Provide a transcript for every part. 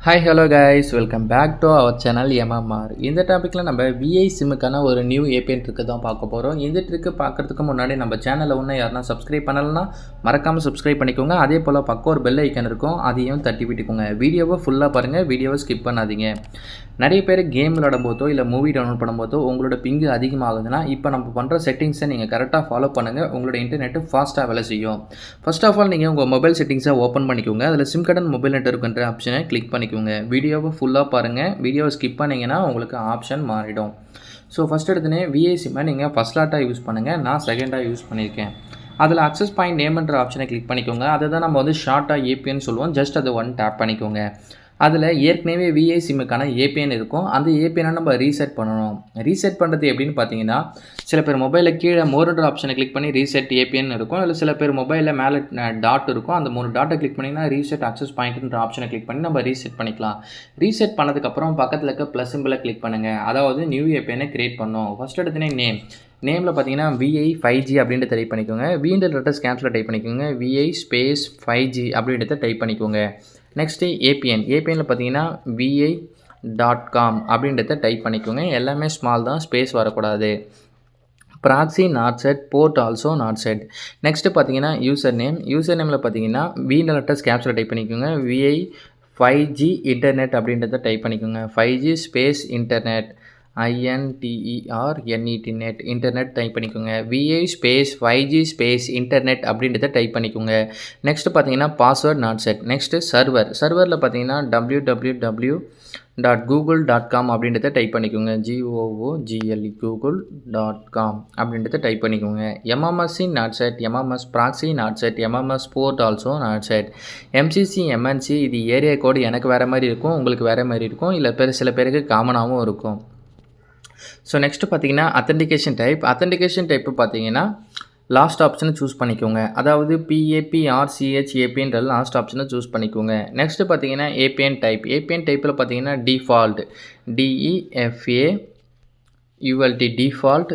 Hi hello guys, welcome back to our channel MMR. இந்த டாப்பிக்கில் நம்ம விஐ சிம்முக்கான ஒரு நியூ ஏபிஎன் ட்ரிக்கு தான் பார்க்க போகிறோம். இந்த ட்ரிக்கு பார்க்குறதுக்கு முன்னாடி நம்ம சேனலில் ஒன்று யாருன்னா சப்ஸ்கிரைப் பண்ணலைன்னா மறக்காமல் சப்ஸ்கிரைப் பண்ணிக்கோங்க. அதே போல் பக்கம் ஒரு பெல் ஐக்கன் இருக்கும், அதையும் தட்டி விட்டுக்கோங்க. வீடியோவை ஃபுல்லாக பாருங்கள், வீடியோவை ஸ்கிப் பண்ணாதீங்க. நிறைய பேர் கேம் விளையாடும்போதோ இல்லை மூவி டவுன்லோட் பண்ணும்போதோ உங்களோட பிங்கு அதிகமாகுதுன்னா இப்போ நம்ம பண்ணுற செட்டிங்ஸை நீங்கள் கரெக்டாக ஃபாலோ பண்ணுங்கள். உங்களோட இன்டர்நெட்டு ஃபாஸ்ட்டாக வேலை செய்யும். ஃபர்ஸ்ட் ஆஃப் ஆல் நீங்கள் உங்கள் மொபைல் செட்டிங்ஸை ஓப்பன் பண்ணிக்கோங்க. அதில் சிம் கார்டு அண்ட் மொபைல் நெட்வொர்க்ன்ற ஆப்ஷனை கிளிக் பண்ணிக்கோங்க. வீடியோவை ஃபுல்லாக பாருங்கள். வீடியோவை ஸ்கிப் பண்ணிங்கன்னா உங்களுக்கு ஆப்ஷன் மாறிடும். ஸோ ஃபஸ்ட் எடுத்துனே விஐ சிம்மை நீங்கள் ஃபஸ்ட் லாட்டாக யூஸ் பண்ணுங்கள். நான் செகண்டாக யூஸ் பண்ணியிருக்கேன். அதில் அக்சஸ் பாயிண்ட் நேம்ன்ற ஆப்ஷனை கிளிக் பண்ணிக்கோங்க. அதை தான் நம்ம வந்து ஷார்ட்டாக ஏபிஎன்னு சொல்லுவோம். ஜஸ்ட் அதை ஒன் டேப் பண்ணிக்கோங்க. அதில் ஏற்கனவே விஐ சிம்முக்கான ஏபிஎன் இருக்கும். அந்த ஏபிஎனை நம்ம ரீசெட் பண்ணணும். ரீசெட் பண்ணுறது எப்படின்னு பார்த்தீங்கன்னா, சில பேர் மொபைலில் கீழே மோர்ன்ற ஆப்ஷனை கிளிக் பண்ணி ரீசெட் ஏபிஎன் இருக்கும். இல்லை சில பேர் மொபைலில் மேலே டாட் இருக்கும். அந்த 3 டாட்டை கிளிக் பண்ணிங்கன்னா ரீசெட் அக்சஸ் பாயிண்ட்ன்ற ஆப்ஷனை கிளிக் பண்ணி நம்ம ரீசெட் பண்ணிக்கலாம். ரீசெட் பண்ணதுக்கப்புறம் பக்கத்தில் இருக்க ப்ளஸ் சிம்பிளை கிளிக் பண்ணுங்கள். அதாவது நியூ ஏபிஎனை கிரியேட் பண்ணணும். ஃபஸ்ட் எடுத்துனே நேமில் பார்த்தீங்கன்னா விஐ 5G அப்படின்ட்டு டைப் பண்ணிக்கோங்க. வீண்ட லெட்டர்ஸ் கேன்சலில் டைப் பண்ணிக்கோங்க. விஐ ஸ்பேஸ் 5G அப்படின்றத டைப் பண்ணிக்கோங்க. நெக்ஸ்ட்டு ஏபிஎனில் பார்த்தீங்கன்னா vi.com அப்படின்றத டைப் பண்ணிக்கோங்க. எல்லாமே ஸ்மால் தான், ஸ்பேஸ் வரக்கூடாது. Proxy not set, port also not set. Next பார்த்தீங்கன்னா யூசர் நேமில் பார்த்தீங்கன்னா வீண்ட லெட்டர்ஸ் கேப்ஸில் டைப் பண்ணிக்கோங்க. விஐ 5G இன்டர்நெட் அப்படின்றத டைப் பண்ணிக்கோங்க. 5G space internet INTERNET net internet type பண்ணிக்கோங்க. VI space 5G space internet அப்படின்றத டைப் பண்ணிக்கோங்க. நெக்ஸ்ட்டு பார்த்தீங்கன்னா பாஸ்வேர்ட் நாட் செட். நெக்ஸ்ட்டு சர்வரில் பார்த்தீங்கன்னா www.google.com அப்படின்றத டைப் பண்ணிக்கோங்க. GOOGLE google.com அப்படின்றத டைப் பண்ணிக்கோங்க. MMS not set, MMS proxy not set, MMS port also not set. MCC MNC இது ஏரியா கோடு எனக்கு வேறு மாதிரி இருக்கும், உங்களுக்கு வேறு மாதிரி இருக்கும். இல்லை சில பேருக்கு காமனாகவும் இருக்கும். ஸோ நெக்ஸ்ட்டு பார்த்தீங்கன்னா அத்தன்டிகேஷன் டைப்பு பார்த்தீங்கன்னா லாஸ்ட் ஆப்ஷனை சூஸ் பண்ணிக்கோங்க. அதாவது PAPRCHAPன்ற லாஸ்ட் ஆப்ஷனை சூஸ் பண்ணிக்கோங்க. நெக்ஸ்ட்டு பார்த்தீங்கன்னா ஏபிஎன் டைப்பில் பார்த்தீங்கன்னா default DEFAULT default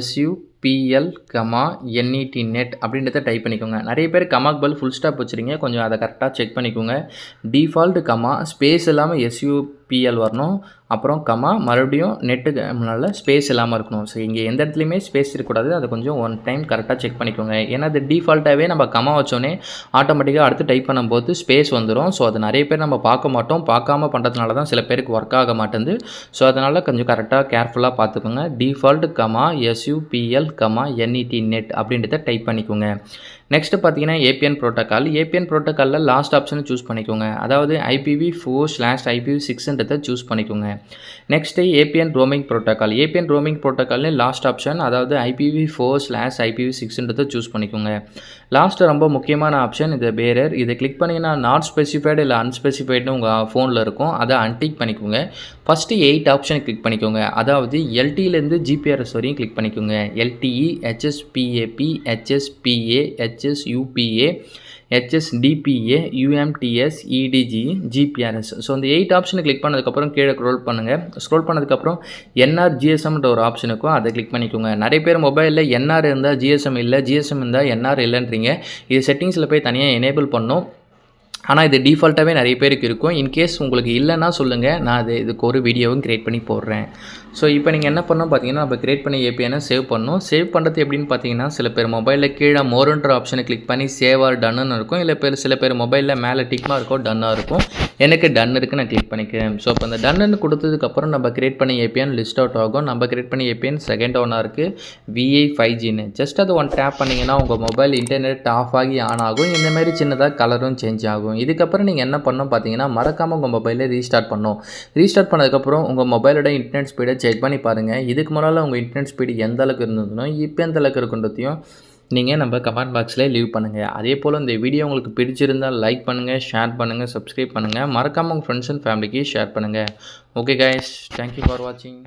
SUPL NET net அப்படின்றத டைப் பண்ணிக்கோங்க. நிறைய பேர் கமாக்கு பதில் ஃபுல் ஸ்டாப் வச்சுருங்க, கொஞ்சம் அதை கரெக்டாக செக் பண்ணிக்கோங்க. டிஃபால்ட் ஸ்பேஸ் இல்லாமல் SUPL வரணும். அப்புறம் மறுபடியும் நெட்டுக்கு முன்னால் ஸ்பேஸ் இல்லாமல் இருக்கணும். ஸோ இங்கே எந்த இடத்துலையுமே ஸ்பேஸ் இருக்கக்கூடாது. அதை கொஞ்சம் ஒன் டைம் கரெக்டாக செக் பண்ணிக்கோங்க. ஏன்னா அது டிஃபால்ட்டாகவே நம்ம வச்சோன்னே ஆட்டோமேட்டிக்காக அடுத்து டைப் பண்ணும்போது ஸ்பேஸ் வந்துடும். ஸோ அது நிறைய பேர் நம்ம பார்க்க மாட்டோம். பார்க்காம பண்ணுறதுனால தான் சில பேருக்கு ஒர்க் ஆக மாட்டேங்குது. ஸோ அதனால் கொஞ்சம் கரெக்டாக கேர்ஃபுல்லாக பார்த்துக்கோங்க. டிஃபால்ட் SUPL NET நெட் அப்படின்றத டைப் பண்ணிக்கோங்க. நெக்ஸ்ட்டு பார்த்தீங்கன்னா ஏபிஎன் ப்ரோட்டோக்காலில் லாஸ்ட் ஆப்ஷனை சூஸ் பண்ணிக்கோங்க. அதாவது IPv4/IPv6ன்றதை சூஸ் பண்ணிக்கோங்க. Next ABN roaming protocol last option, அதாவது IPv4/IPv6ன்றதை சூஸ் பண்ணிக்கோங்க. லாஸ்ட்டு ரொம்ப முக்கியமான ஆப்ஷன் இது பேரர். இதை கிளிக் பண்ணிங்கன்னா நாட் ஸ்பெசிஃபைடு இல்லை அன்ஸ்பெசிஃபைடுன்னு உங்கள் ஃபோனில் இருக்கும். அதை அன்டிக் பண்ணிக்கோங்க. ஃபஸ்ட்டு 8 ஆப்ஷனை கிளிக் பண்ணிக்கோங்க. அதாவது LTEலேருந்து GPRS வரையும் கிளிக் பண்ணிக்கோங்க. LTE, HSPAP, HSPA, HSUPA, HSDPA, UMTS, EDG, GPRS. So இந்த 8 ஆப்ஷனை கிளிக் பண்ணதுக்கப்புறம் கீழே ஸ்க்ரோல் பண்ணதுக்கப்புறம் NR GSMன்ற ஒரு ஆப்ஷன் இருக்கும். அதை கிளிக் பண்ணிக்கோங்க. நிறைய பேர் மொபைலில் NR இருந்தால் GSM இல்லை, GSM இருந்தால் NR இல்லைன்றீங்க. இது செட்டிங்ஸில் போய் தனியாக எனேபிள் பண்ணணும். ஆனால் இது டிஃபால்ட்டாகவே நிறைய பேருக்கு இருக்கும். இன்கேஸ் உங்களுக்கு இல்லைன்னா சொல்லுங்கள், நான் இதுக்கு ஒரு வீடியோவும் க்ரியேட் பண்ணி போடுறேன். ஸோ இப்போ நீங்கள் என்ன பண்ணணும் பார்த்தீங்கன்னா, நம்ம க்ரியேட் பண்ணி ஏபிஎனை சேவ் பண்ணணும். சேவ் பண்ணுறது எப்படின்னு பார்த்தீங்கன்னா, சில பேர் மொபைலில் கீழே மோர்ன்ற ஆப்ஷனை கிளிக் பண்ணி சேவ் ஆர் டன்னு இருக்கும். இல்லை சில பேர் மொபைலில் மேலே டிக்மாக இருக்கும், டன்னாக இருக்கும். எனக்கு டன் இருக்குது, நான் கிளிக் பண்ணிக்கிறேன். ஸோ இப்போ அந்த டன்னு கொடுத்ததுக்கப்புறம் நம்ம க்ரியேட் பண்ணி ஏபிஎன் லிஸ்ட் அவுட் ஆகும். நம்ம க்ரியேட் பண்ணி ஏபிஎன் செகண்ட் ஒன்னாக இருக்குது விஐ 5Gன்னு. ஜஸ்ட் அதை ஒன் டேப் பண்ணிங்கன்னா உங்கள் மொபைல் இன்டர்நெட் ஆஃப் ஆகி ஆன் ஆகும். இந்தமாதிரி சின்னதாக கலரும் சேஞ்ச் ஆகும். இதுக்கப்புறம் நீங்கள் என்ன பண்ணணும் பார்த்தீங்கன்னா, மறக்காமல் உங்கள் மொபைலில் ரீஸ்டார்ட் பண்ணதுக்கப்புறம் உங்கள் மொபைலோட இன்டர்நெட் ஸ்பீடை செக் பண்ணி பாருங்கள். இதுக்கு முன்னால் உங்கள் இன்டர்நெட் ஸ்பீடு எந்த அளவுக்கு இருந்ததுனோ இப்போ எந்த அளவுக்கு இருக்குன்றதையும் நீங்கள் நம்ம கமெண்ட் பாக்ஸில் லீவ் பண்ணுங்கள். அதே போல் இந்த வீடியோ உங்களுக்கு பிடிச்சிருந்தால் லைக் பண்ணுங்கள், ஷேர் பண்ணுங்கள், சப்ஸ்கிரைப் பண்ணுங்கள். மறக்காமல் உங்கள் ஃப்ரெண்ட்ஸ் அண்ட் ஃபேமிலிக்கு ஷேர் பண்ணுங்கள். ஓகே கைஸ், தேங்க்யூ ஃபார் வாட்சிங்.